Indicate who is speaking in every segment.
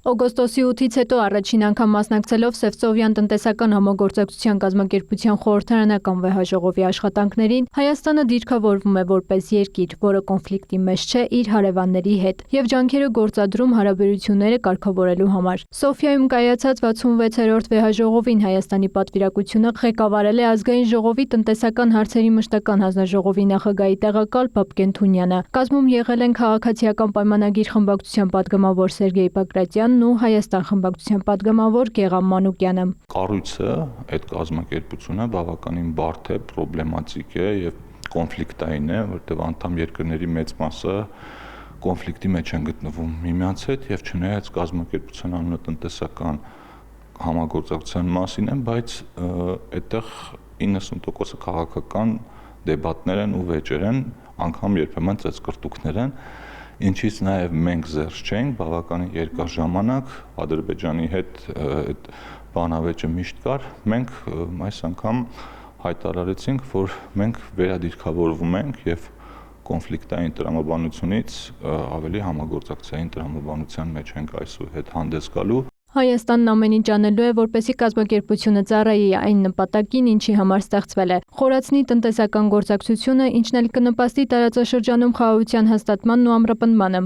Speaker 1: Օգոստոսի 8-ից հետո առաջին անգամ մասնակցելով Սևծովյան տնտեսական համագործակցության կազմակերպության խորհրդարանական վեհաժողովի աշխատանքներին, Հայաստանը դիրքավորվում է որպես երկիր, որը կոնֆլիկտի մեջ չէ իր հարևանների հետ և ջանքերը գործադրում հարաբերությունները կարգավորելու համար։ Սոֆիայում կայացած 66-րդ վեհաժողովին Հայաստանի պատվիրակությունը ղեկավարել է Ազգային ժողովի տնտեսական հարցերի մշտական հանձնաժողովի նախագահի տեղակալ Բաբկեն Թունյանը։ Կազմում եղել են քաղաքացիական պայմանագիր խմբակցության պատգամավոր Սերգեյ Բագրատյանն ու Հայաստան խմբակցության պատգամավոր Գեղամ Մանուկյանը։
Speaker 2: Կառույցը, այդ կազմակերպությունը բավականին բարդ է, պրոբլեմատիկ է եւ կոնֆլիկտային է, որտեղ անդամ երկրների մեծ մասը կոնֆլիկտի մեջ են գտնվում միմյանց հետ եւ չնայած կազմակերպության անունը տնտեսական համագործակցության մասին է, բայց այդտեղ 90% քաղաքական դեբատներ են ու վեճեր են, անգամ երբեմն ծեծկռտուքներ են, ինչից նաև մենք զերծ չենք, բավականին երկար ժամանակ Ադրբեջանի հետ այդ բանավեճը միշտ կար, մենք այս անգամ հայտարարեցինք, որ մենք վերադիրքավորվում ենք եւ կոնֆլիկտային տրամաբանությունից ավելի համագործակցային տրամաբանության մեջ ենք այսուհետ հանդես գալու։
Speaker 1: Հայաստանն ամեն ինչ անելու է, որպեսզի կազմակերպությունը ծառայի այն նպատակին, ինչի համար ստեղծվել է, խորացնի տնտեսական գործակցությունը, ինչն էլ կնպաստի տարածաշրջանում խաղաղության հաստատմանն ու ամրապնդմանը։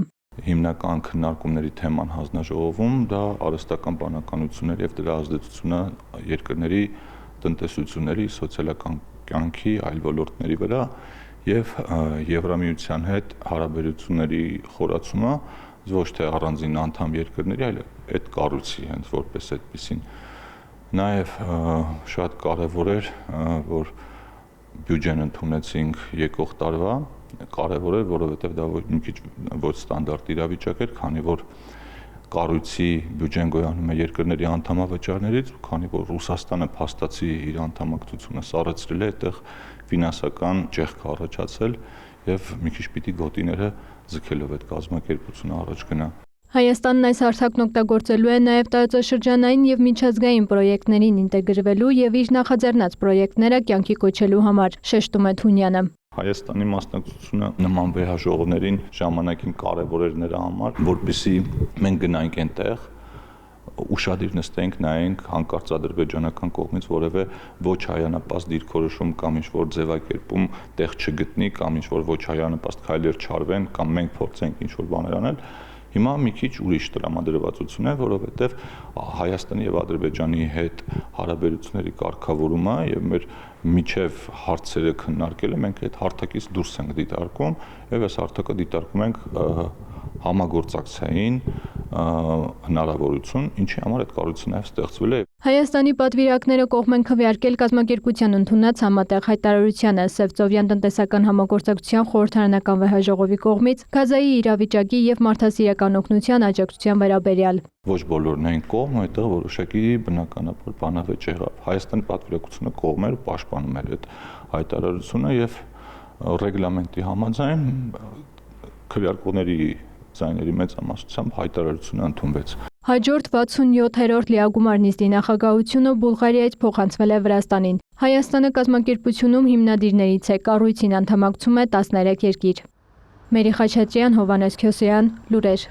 Speaker 2: Հիմնական քննարկումների թեման հանձնաժողովում դա արհեստական բանականություններ եւ դրա ազդեցությունը երկրների տնտեսությունների, սոցիալական կյանքի այլ ոլորտների վրա եւ Եվրամիության հետ հարաբերությունների խորացումը ոչ թե առանձին անդամ երկրների, այլ այդ կառույցի հենց որպես այդպեսին։ Նաև շատ կարևոր էր, որ բյուջեն ընդունեցինք եկող տարվա, կարևոր էր, որովհետև դա մի քիչ ոչ ստանդարտ իրավիճակ էր, քանի որ կառույցի բյուջեն գոյանում է երկրների անդամավճարներից, քանի որ Ռուսաստանը փաստացի իր անդամակցությունը սառեցրել է, այդտեղ ֆինանսական ճեղք առաջացել եւ մի քիչ պիտի գոտիները ձգելով այդ կազմակերպությունը առաջ գնա։
Speaker 1: Հայաստանն այս հարթակն օգտագործելու է նաև տարածաշրջանային եւ միջազգային պրոյեկտներին ինտեգրվելու եւ իր նախաձեռնած պրոյեկտները կյանքի կոչելու համար, շեշտում է Թունյանը։
Speaker 2: Հայաստանի մասնակցությունը նման վեհաժողովներին ժամանակին կարևոր էր նրա համար, որպեսզի մենք գնայինք այնտեղ, ուշադիր նստենք, նայենք հանկարծ ադրբեջանական կողմից որևէ ոչ հայանապաստ դիրքորոշում կամ ինչ-որ ձևակերպում տեղ չգտնի կամ ինչ-որ ոչ հայանապաստ քայլեր չարվեն կամ մենք փորձենք ինչ-որ բաներ անել։ Հիմա մի քիչ ուրիշ տրամադրվածություն է, որովհետև Հայաստանի եւ Ադրբեջանի հետ հարաբերությունների կարգավորումը եւ մեր միջև հարցերը քննարկելը մենք այդ հարթակից դուրս ենք դիտարկում եւ այս հարթակը դիտարկում ենք համագործակցային հնարավորություն, ինչի համար այդ կառույցը նաև ստեղծվել է։
Speaker 1: Հայաստանի պատվիրակները կողմ են քվեարկել կազմակերպության ընդունած համատեղ հայտարարությանը Սևծովյան տնտեսական համագործակցության խորհրդարանական վեհաժողովի կողմից Գազայի իրավիճակի եւ մարդասիրական օգնության աջակցության վերաբերյալ։
Speaker 2: Ոչ բոլորն էին կողմ, այդտեղ որոշակի բնականաբար բանավեճ եղավ։ Հայաստանի պատվիրակությունը կողմ էր, պաշտպանում էր այդ հայտարարությունը եւ ռեգլամենտի համաձայն քվեարկողների ձայների մեծամասնությամբ հայտարարությունը ընդունվեց։
Speaker 1: Հաջորդ 67-րդ լիագումար նիստի նախագահությունը Բուլղարիայից փոխանցվել է Վրաստանին։ Հայաստանը կազմակերպությունում հիմնադիրներից է, կառույցին անդամակցում է 13 երկիր։ Մերի Խաչատրյան, Հովհաննես Քյոսյան, լուրեր։